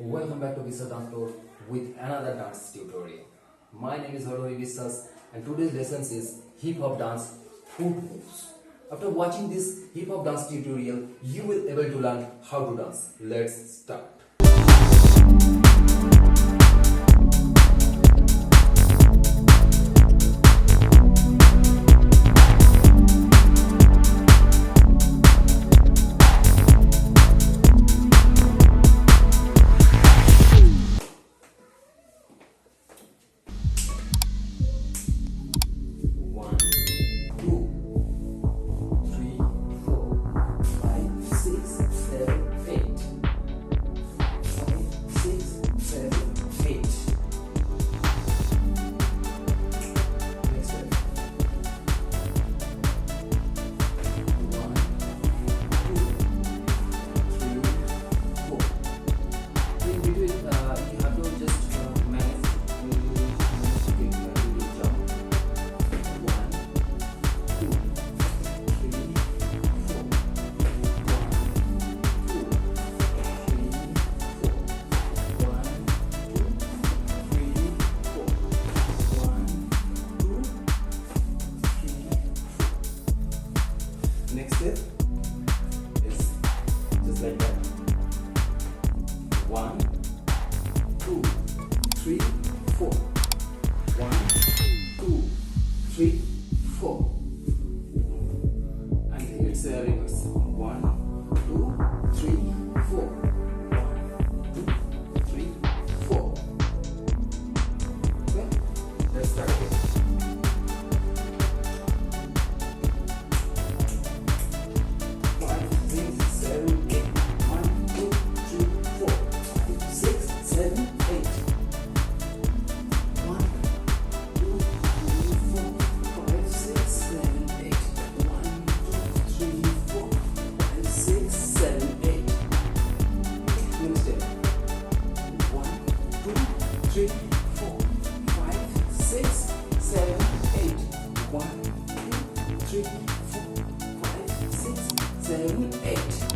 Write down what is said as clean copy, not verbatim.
Welcome back to Biswas Dancefloor with another dance tutorial. My name is Harahari Biswas and today's lesson is hip hop dance foot moves. After watching this hip hop dance tutorial, you will able to learn how to dance. Let's start. Next step is just like that. 1, 2, 3, 4. 1, 2, 3, 4. And it's a reverse. 1, 2, 3, 4. 1, 2, 3, 4. Okay? Let's start again. 3, 4, 5, 6, 7, 8. 1, 2, 3, 4, 5, 6, 7, 8.